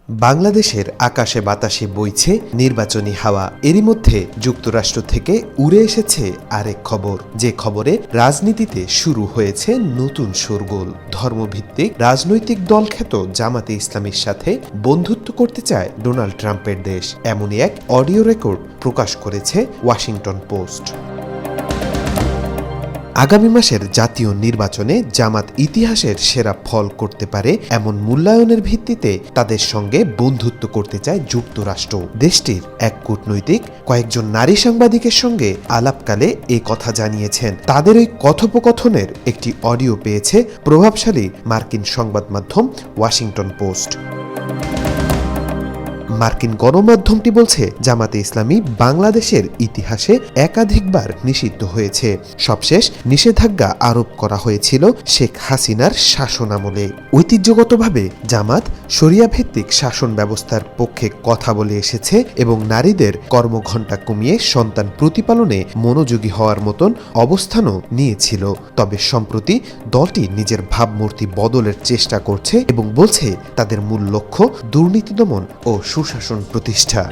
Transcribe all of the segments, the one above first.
বাংলাদেশের আকাশে বাতাসে বইছে নির্বাচনী হাওয়া। এরই মধ্যে যুক্তরাষ্ট্র থেকে উড়ে এসেছে আরেক খবর, যে খবরে রাজনীতিতে শুরু হয়েছে নতুন শোরগোল। ধর্মভিত্তিক রাজনৈতিক দল খ্যাত জামাতে ইসলামীর সাথে বন্ধুত্ব করতে চায় ডোনাল্ড ট্রাম্পের দেশ, এমনই এক অডিও রেকর্ড প্রকাশ করেছে ওয়াশিংটন পোস্ট। আগামী মাসের জাতীয় নির্বাচনে জামাত ইতিহাসের সেরা ফল করতে পারে এমন মূল্যায়নের ভিত্তিতে তাদের সঙ্গে বন্ধুত্ব করতে চায় যুক্তরাষ্ট্র। দেশটির এক কূটনৈতিক কয়েকজন নারী সাংবাদিকের সঙ্গে আলাপকালে এ কথা জানিয়েছেন। তাদের ওই কথোপকথনের একটি অডিও পেয়েছে প্রভাবশালী মার্কিন সংবাদ মাধ্যম ওয়াশিংটন পোস্ট। মার্কিন গণমাধ্যমটি বলছে, জামাতে ইসলামী বাংলাদেশের ইতিহাসে একাধিকবার নিষিদ্ধ হয়েছে। সবশেষ নিষেধাজ্ঞা আরোপ করা হয়েছিল শেখ হাসিনার শাসনামলে। ঐতিহ্যগতভাবে জামাত শরিয়া ভিত্তিক শাসন ব্যবস্থার পক্ষে কথা বলে এসেছে এবং নারীদের কর্মঘণ্টা কমিয়ে সন্তান প্রতিপালনে মনোযোগী হওয়ার মতন অবস্থানও নিয়েছিল। তবে সম্প্রতি দলটি নিজের ভাবমূর্তি বদলের চেষ্টা করছে এবং বলছে তাদের মূল লক্ষ্য দুর্নীতি দমন ও সুশাসন প্রতিষ্ঠা।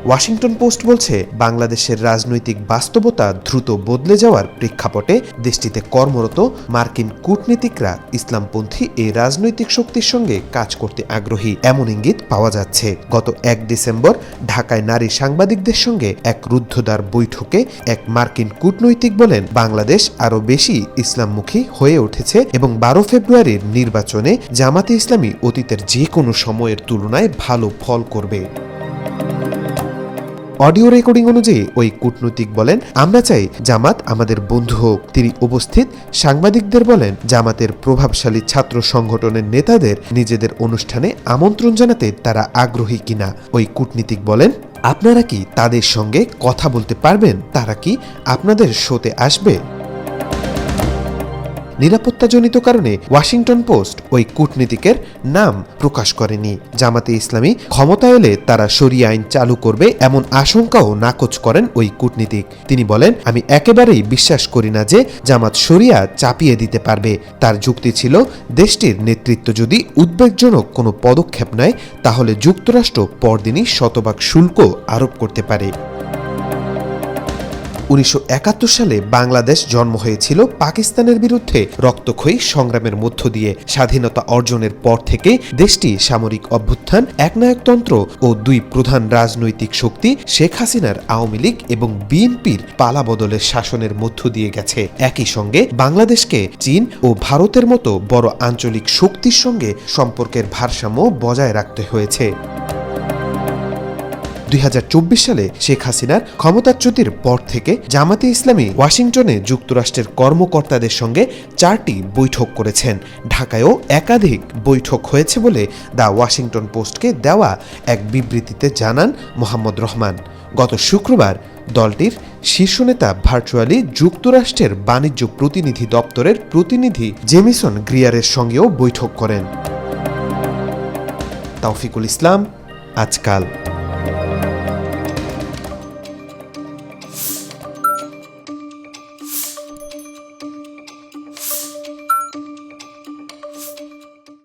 ওয়াশিংটন পোস্ট বলছে, বাংলাদেশের রাজনৈতিক বাস্তবতা দ্রুত বদলে যাওয়ার প্রেক্ষাপটে দেশটিতে কর্মরত মার্কিন কূটনীতিকরা ইসলামপন্থী এই রাজনৈতিক শক্তির সঙ্গে কাজ করতে আগ্রহী, এমন ইঙ্গিত পাওয়া যাচ্ছে। গত 1 ডিসেম্বর ঢাকায় নারী সাংবাদিকদের সঙ্গে এক রুদ্ধদ্বার বৈঠকে এক মার্কিন কূটনৈতিক বলেন, বাংলাদেশ আরও বেশি ইসলামমুখী হয়ে উঠেছে এবং 12 ফেব্রুয়ারির নির্বাচনে জামাতে ইসলামী অতীতের যে কোনো সময়ের তুলনায় ভালো ফল করবে। অডিও রেকর্ডিং অনুযায়ী ওই কূটনৈতিক বলেন, আমরা চাই জামাত আমাদের বন্ধু হোক। তিনি উপস্থিত সাংবাদিকদের বলেন, জামাতের প্রভাবশালী ছাত্র সংগঠনের নেতাদের নিজেদের অনুষ্ঠানে আমন্ত্রণ জানাতে তারা আগ্রহী কিনা। ওই কূটনীতিক বলেন, আপনারা কি তাদের সঙ্গে কথা বলতে পারবেন? তারা কি আপনাদের শোতে আসবে? নিরাপত্তাজনিত কারণে ওয়াশিংটন পোস্ট ওই কূটনীতিকের নাম প্রকাশ করেনি। জামাতে ইসলামী ক্ষমতা এলে তারা শরিয়া আইন চালু করবে এমন আশঙ্কাও নাকচ করেন ওই কূটনীতিক। তিনি বলেন, আমি একেবারেই বিশ্বাস করি না যে জামাত শরিয়া চাপিয়ে দিতে পারবে। তার যুক্তি ছিল, দেশটির নেতৃত্ব যদি উদ্বেগজনক কোনো পদক্ষেপ নেয় তাহলে যুক্তরাষ্ট্র পরদিনই শতভাগ শুল্ক আরোপ করতে পারে। 1971 সালে বাংলাদেশ জন্ম হয়েছিল পাকিস্তানের বিরুদ্ধে রক্তক্ষয়ী সংগ্রামের মধ্য দিয়ে। স্বাধীনতা অর্জনের পর থেকে দেশটি সামরিক অভ্যুত্থান, একনায়কতন্ত্র ও 2 প্রধান রাজনৈতিক শক্তি শেখ হাসিনার আওয়ামী লীগ এবং বিএনপির পালাবদলের শাসনের মধ্য দিয়ে গেছে। একই সঙ্গে বাংলাদেশকে চীন ও ভারতের মতো বড় আঞ্চলিক শক্তির সঙ্গে সম্পর্কের ভারসাম্য বজায় রাখতে হয়েছে। 2024 সালে শেখ হাসিনার ক্ষমতাচ্যুতির পর থেকে জামাতে ইসলামী ওয়াশিংটনে যুক্তরাষ্ট্রের কর্মকর্তাদের সঙ্গে 4টি বৈঠক করেছেন। ঢাকায়ও একাধিক বৈঠক হয়েছে বলে দ্য ওয়াশিংটন পোস্টকে দেওয়া এক বিবৃতিতে জানান মোহাম্মদ রহমান। গত শুক্রবার দলটির শীর্ষ নেতা ভার্চুয়ালি যুক্তরাষ্ট্রের বাণিজ্য প্রতিনিধি দপ্তরের প্রতিনিধি জেমিসন গ্রিয়ারের সঙ্গেও বৈঠক করেন। তাওফিকুল ইসলাম, আজকাল।